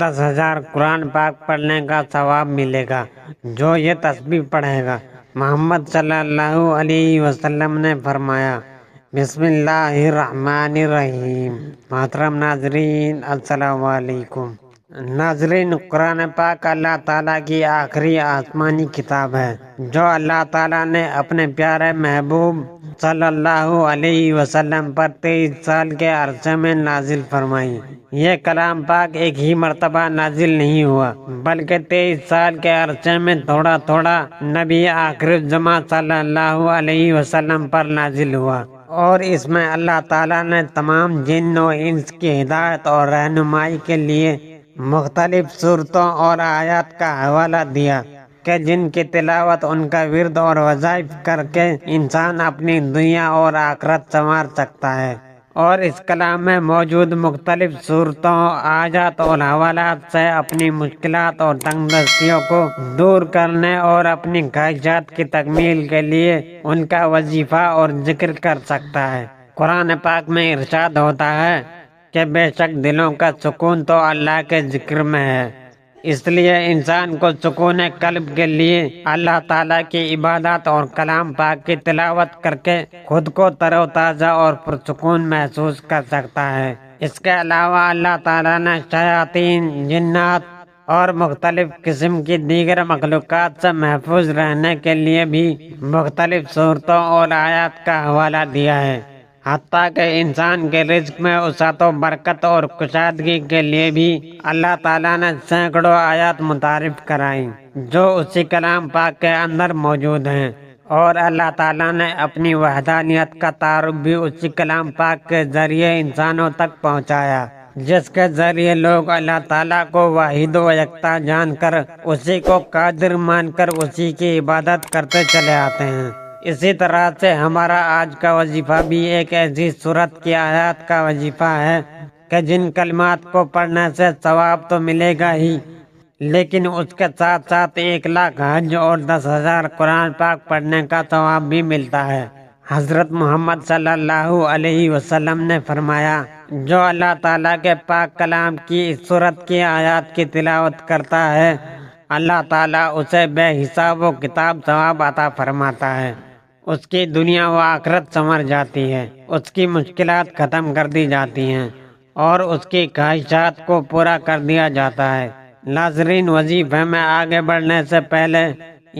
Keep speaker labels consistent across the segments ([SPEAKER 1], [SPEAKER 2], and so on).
[SPEAKER 1] 10,000 قرآن پاک پڑھنے کا ثواب ملے گا جو یہ تسبیح پڑھے گا۔ محمد صلی اللہ علیہ وسلم نے فرمایا، بسم اللہ الرحمن الرحیم۔ محترم ناظرین، السلام علیکم۔ ناظرین، قرآن پاک اللہ تعالیٰ کی آخری آسمانی کتاب ہے جو اللہ تعالیٰ نے اپنے پیارے محبوب صلی اللہ علیہ وسلم پر 23 سال کے عرصے میں نازل فرمائی۔ یہ کلام پاک ایک ہی مرتبہ نازل نہیں ہوا بلکہ 23 سال کے عرصے میں تھوڑا تھوڑا نبی آخر الزماں صلی اللہ علیہ وسلم پر نازل ہوا، اور اس میں اللہ تعالیٰ نے تمام جن و انس کی ہدایت اور رہنمائی کے لیے مختلف صورتوں اور آیات کا حوالہ دیا کہ جن کی تلاوت ان کا ورد اور وظائف کر کے انسان اپنی دنیا اور آخرت سنوار سکتا ہے۔ اور اس کلام میں موجود مختلف صورتوں، آیات اور حوالات سے اپنی مشکلات اور تنگ دستیوں کو دور کرنے اور اپنی خواہشات کی تکمیل کے لیے ان کا وظیفہ اور ذکر کر سکتا ہے۔ قرآن پاک میں ارشاد ہوتا ہے کہ بے شک دلوں کا سکون تو اللہ کے ذکر میں ہے، اس لیے انسان کو سکون قلب کے لیے اللہ تعالیٰ کی عبادت اور کلام پاک کی تلاوت کر کے خود کو تر و تازہ اور پرسکون محسوس کر سکتا ہے۔ اس کے علاوہ اللہ تعالیٰ نے شیاطین، جنات اور مختلف قسم کی دیگر مخلوقات سے محفوظ رہنے کے لیے بھی مختلف صورتوں اور آیات کا حوالہ دیا ہے، حتیٰ کہ انسان کے رزق میں وسعت و برکت اور کشادگی کے لیے بھی اللہ تعالیٰ نے سینکڑوں آیات متعارف کرائیں جو اسی کلام پاک کے اندر موجود ہیں، اور اللہ تعالیٰ نے اپنی وحدانیت کا تعارف بھی اسی کلام پاک کے ذریعے انسانوں تک پہنچایا، جس کے ذریعے لوگ اللہ تعالیٰ کو واحد و یکتا جان کر اسی کو قادر مان کر اسی کی عبادت کرتے چلے آتے ہیں۔ اسی طرح سے ہمارا آج کا وظیفہ بھی ایک ایسی صورت کی آیات کا وظیفہ ہے کہ جن کلمات کو پڑھنے سے ثواب تو ملے گا ہی، لیکن اس کے ساتھ ساتھ 1 لاکھ حج اور 10,000 قرآن پاک پڑھنے کا ثواب بھی ملتا ہے۔ حضرت محمد صلی اللہ علیہ وسلم نے فرمایا، جو اللہ تعالیٰ کے پاک کلام کی اس صورت کی آیات کی تلاوت کرتا ہے، اللہ تعالیٰ اسے بے حساب و کتاب ثواب عطا فرماتا ہے، اس کی دنیا و آخرت سنور جاتی ہے، اس کی مشکلات ختم کر دی جاتی ہیں اور اس کی خواہشات کو پورا کر دیا جاتا ہے۔ ناظرین، وظیفے میں آگے بڑھنے سے پہلے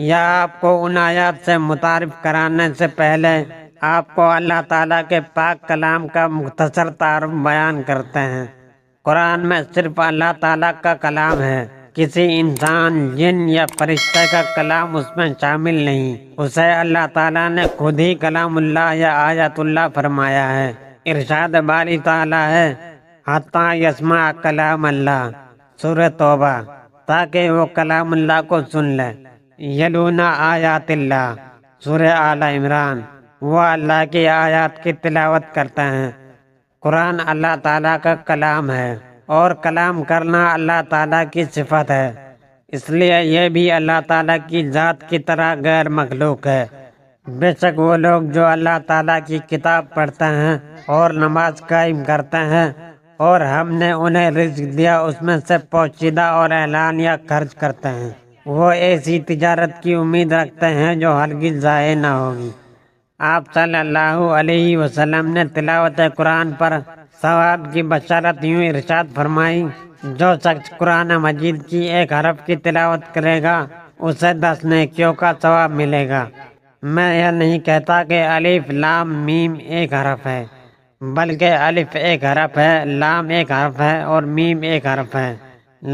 [SPEAKER 1] یا آپ کو ان آیات سے متعارف کرانے سے پہلے آپ کو اللہ تعالیٰ کے پاک کلام کا مختصر تعارف بیان کرتے ہیں۔ قرآن میں صرف اللہ تعالیٰ کا کلام ہے، کسی انسان، جن یا فرشتے کا کلام اس میں شامل نہیں، اسے اللہ تعالیٰ نے خود ہی کلام اللہ یا آیت اللہ فرمایا ہے۔ ارشاد باری تعالیٰ ہے، حتیٰ یسمع کلام اللہ، سورہ توبہ، تاکہ وہ کلام اللہ کو سن لے۔ یلون آیات اللہ، سورہ آل عمران، وہ اللہ کی آیات کی تلاوت کرتے ہیں۔ قرآن اللہ تعالیٰ کا کلام ہے اور کلام کرنا اللہ تعالیٰ کی صفت ہے، اس لیے یہ بھی اللہ تعالیٰ کی ذات کی طرح غیر مخلوق ہے۔ بے شک وہ لوگ جو اللہ تعالیٰ کی کتاب پڑھتے ہیں اور نماز قائم کرتے ہیں اور ہم نے انہیں رزق دیا اس میں سے پوشیدہ اور اعلانیہ خرچ کرتے ہیں، وہ ایسی تجارت کی امید رکھتے ہیں جو ہرگز ضائع نہ ہوگی۔ آپ صلی اللہ علیہ وسلم نے تلاوت قرآن پر ثواب کی بشارت یوں ارشاد فرمائی، جو شخص قرآن مجید کی 1 حرف کی تلاوت کرے گا اسے 10 نیکیوں کا ثواب ملے گا۔ میں یہ نہیں کہتا کہ الف لام میم 1 حرف ہے، بلکہ الف 1 حرف ہے، لام 1 حرف ہے اور میم 1 حرف ہے۔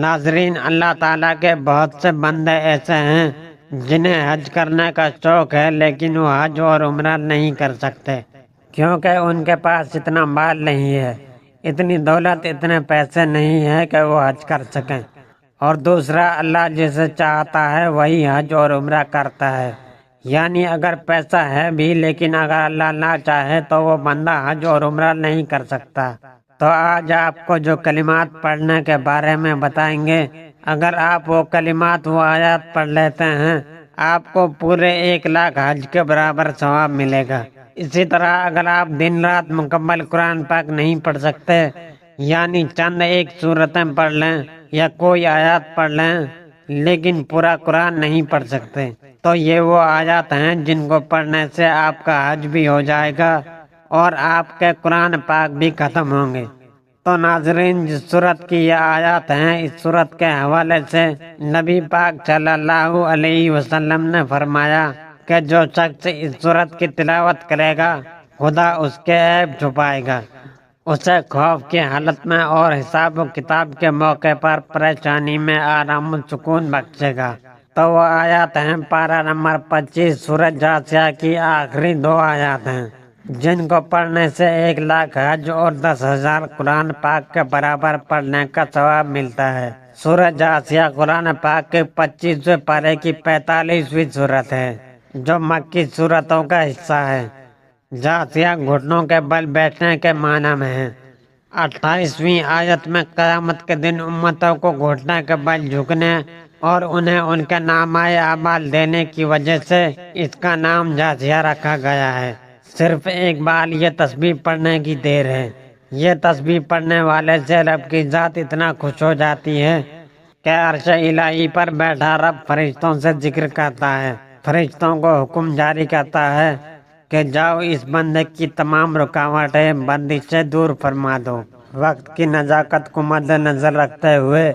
[SPEAKER 1] ناظرین، اللہ تعالیٰ کے بہت سے بندے ایسے ہیں جنہیں حج کرنے کا شوق ہے لیکن وہ حج اور عمرہ نہیں کر سکتے کیونکہ ان کے پاس اتنا مال نہیں ہے، اتنی دولت، اتنے پیسے نہیں ہیں کہ وہ حج کر سکیں۔ اور دوسرا، اللہ جسے چاہتا ہے وہی حج اور عمرہ کرتا ہے، یعنی اگر پیسہ ہے بھی لیکن اگر اللہ نہ چاہے تو وہ بندہ حج اور عمرہ نہیں کر سکتا۔ تو آج آپ کو جو کلمات پڑھنے کے بارے میں بتائیں گے، اگر آپ وہ کلمات، وہ آیات پڑھ لیتے ہیں، آپ کو پورے 1 لاکھ حج کے برابر ثواب ملے گا۔ اسی طرح اگر آپ دن رات مکمل قرآن پاک نہیں پڑھ سکتے یعنی چند ایک صورتیں پڑھ لیں یا کوئی آیات پڑھ لیں لیکن پورا قرآن نہیں پڑھ سکتے، تو یہ وہ آیات ہیں جن کو پڑھنے سے آپ کا حج بھی ہو جائے گا اور آپ کے قرآن پاک بھی ختم ہوں گے۔ تو ناظرین، جس صورت کی یہ آیات ہیں، اس صورت کے حوالے سے نبی پاک صلی اللہ علیہ وسلم نے فرمایا کہ جو شخص اس صورت کی تلاوت کرے گا خدا اس کے عیب چھپائے گا، اسے خوف کی حالت میں اور حساب و کتاب کے موقع پر پریشانی میں آرام و سکون بخشے گا۔ تو وہ آیات ہیں پارہ نمبر 25 سورہ جاثیہ کی آخری 2 آیات ہیں، جن کو پڑھنے سے 1,00,000 حج اور 10,000 قرآن پاک کے برابر پڑھنے کا ثواب ملتا ہے۔ سورہ جاثیہ قرآن پاک کے 25ویں پارے کی 45ویں سورت ہے، جو مکی سورتوں کا حصہ ہے۔ جاثیہ گھٹنوں کے بل بیٹھنے کے معنی میں ہے۔ 28ویں آیت میں قیامت کے دن امتوں کو گھٹنے کے بل جھکنے اور انہیں ان کے نامہ اعمال دینے کی وجہ سے اس کا نام جاثیہ رکھا گیا ہے۔ صرف ایک بار یہ تسبیح پڑھنے کی دیر ہے۔ یہ تسبیح پڑھنے والے سے رب کی ذات اتنا خوش ہو جاتی ہے کہ عرش الہی پر بیٹھا رب فرشتوں سے ذکر کرتا ہے، فرشتوں کو حکم جاری کرتا ہے کہ جاؤ اس بندے کی تمام رکاوٹیں بندشیں دور فرما دو۔ وقت کی نزاکت کو مد نظر رکھتے ہوئے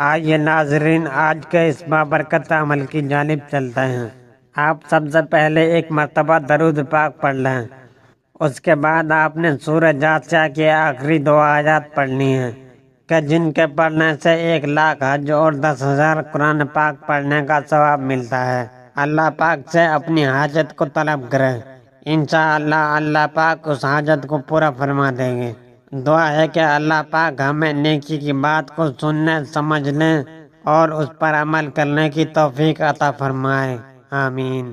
[SPEAKER 1] آئیے ناظرین آج کے اس بابرکت عمل کی جانب چلتے ہیں۔ آپ سب سے پہلے ایک مرتبہ درود پاک پڑھ لیں، اس کے بعد آپ نے سورہ جاثیہ کی آخری 2 آیات پڑھنی ہیں کہ جن کے پڑھنے سے 1,00,000 حج اور 10,000 قرآن پاک پڑھنے کا ثواب ملتا ہے۔ اللہ پاک سے اپنی حاجت کو طلب کریں، انشاءاللہ اللہ پاک اس حاجت کو پورا فرما دیں گے۔ دعا ہے کہ اللہ پاک ہمیں نیکی کی بات کو سننے، سمجھنے اور اس پر عمل کرنے کی توفیق عطا فرمائے، آمین۔